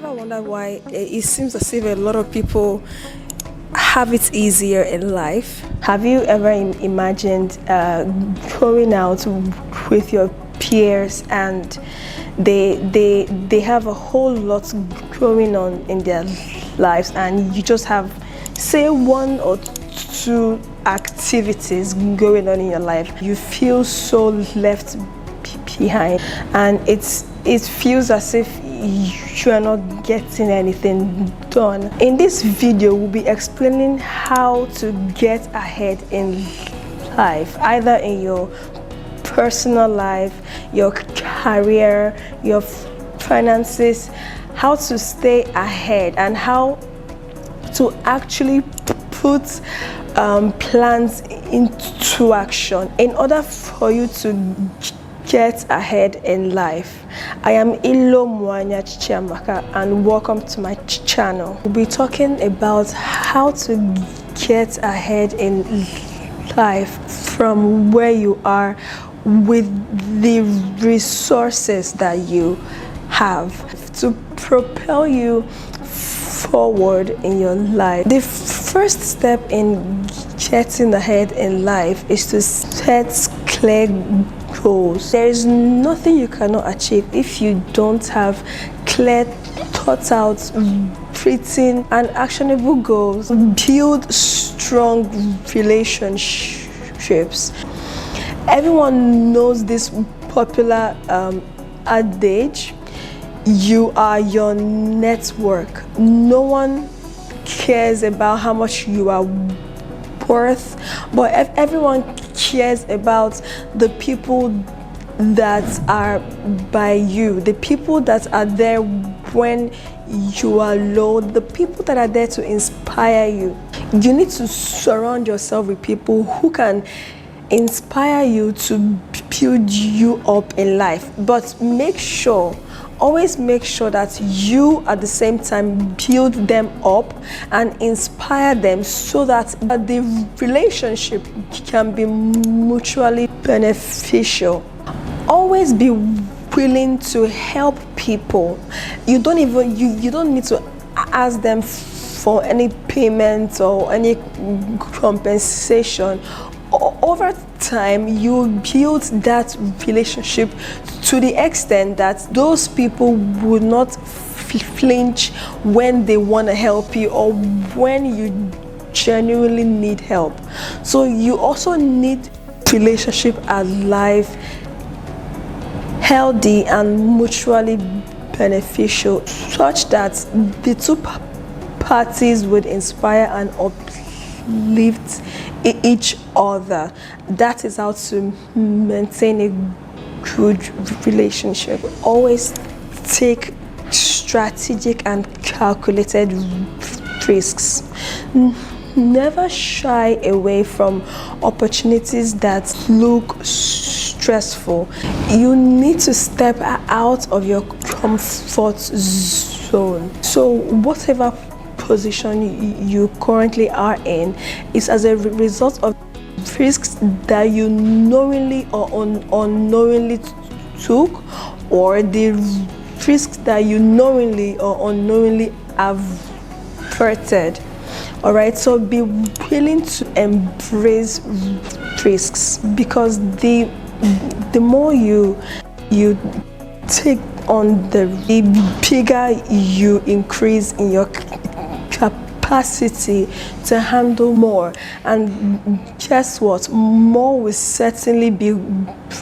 Ever wondered why it seems as if a lot of people have it easier in life? Have you ever imagined going out with your peers and they have a whole lot going on in their lives, and you just have, say, one or two activities going on in your life? You feel so left behind, and it feels as if you are not getting anything done. In this video, we'll be explaining how to get ahead in life, either in your personal life, your career, your finances, how to stay ahead, and how to actually put plans into action in order for you to get ahead in life. I am Ilomuanya Chiamaka, and welcome to my channel. We'll be talking about how to get ahead in life from where you are with the resources that you have to propel you forward in your life. The first step in getting ahead in life is to set clear goals. There is nothing you cannot achieve if you don't have clear, thought out, written and actionable goals. Build strong relationships. Everyone knows this popular adage: you are your network. No one cares about how much you are worth, but everyone cares about the people that are by you, the people that are there when you are low, the people that are there to inspire you. You need to surround yourself with people who can inspire you to build you up in life, but always make sure that you at the same time build them up and inspire them, so that the relationship can be mutually beneficial. Always be willing to help people. You don't need to ask them for any payment or any compensation. Over time, you build that relationship to the extent that those people would not flinch when they want to help you or when you genuinely need help. So you also need relationship alive, healthy and mutually beneficial, such that the two parties would inspire and uplift each other. That is how to maintain a good relationship. Always take strategic and calculated risks. Never shy away from opportunities that look stressful. You need to step out of your comfort zone. So whatever position you currently are in is as a result of risks that you knowingly or unknowingly took, or the risks that you knowingly or unknowingly averted. All right, so be willing to embrace risks, because the more you take on, the bigger you increase in your capacity to handle more, and guess what, more will certainly be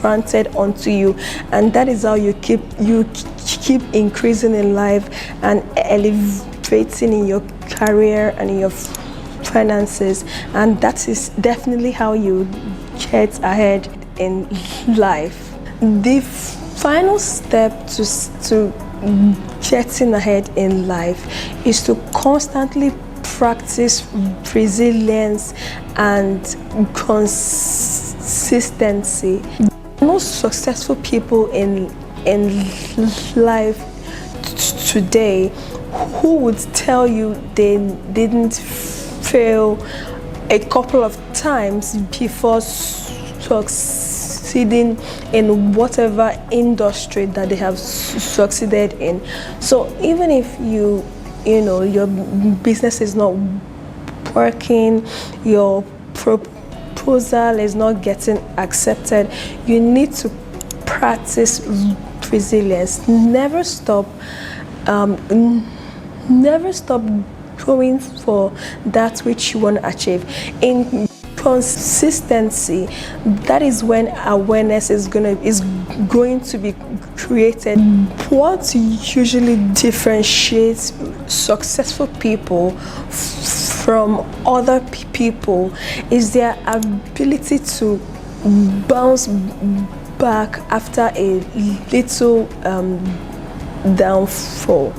granted unto you, and that is how you keep increasing in life and elevating in your career and in your finances, and that is definitely how you get ahead in life. The final step to getting ahead in life is to constantly practice resilience and consistency. Most successful people in life today who would tell you they didn't fail a couple of times before succeeding succeeding in whatever industry that they have succeeded in. So even if you know your business is not working, your proposal is not getting accepted, you need to practice resilience. Never stop going for that which you want to achieve. In consistency, that is when awareness is going to be created. What usually differentiates successful people from other people is their ability to bounce back after a little downfall.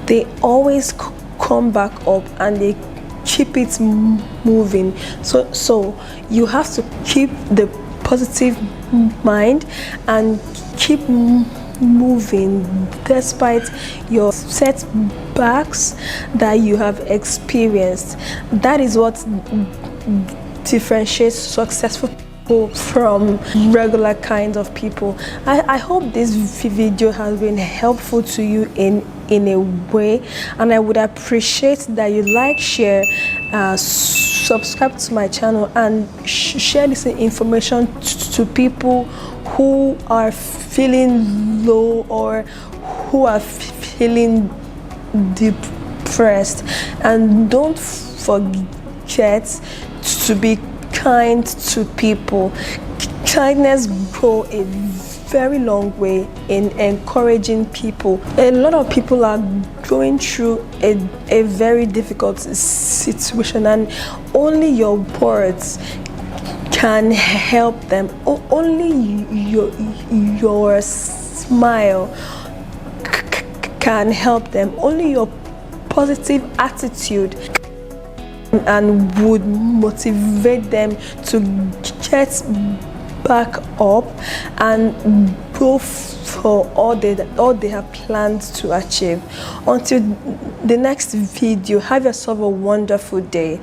They always come back up and they keep it moving. So you have to keep the positive mind and keep moving despite your setbacks that you have experienced. That is what differentiates successful people from regular kinds of people. I hope this video has been helpful to you in a way, and I would appreciate that you like, share, subscribe to my channel, and share this information to people who are feeling low or who are feeling depressed. And don't forget to be kind to people. Kindness goes a very long way in encouraging people. A lot of people are going through a very difficult situation, and only your words can help them. Only your smile can help them. Only your positive attitude and would motivate them to get back up and go for all they have planned to achieve. Until the next video, have yourself a wonderful day.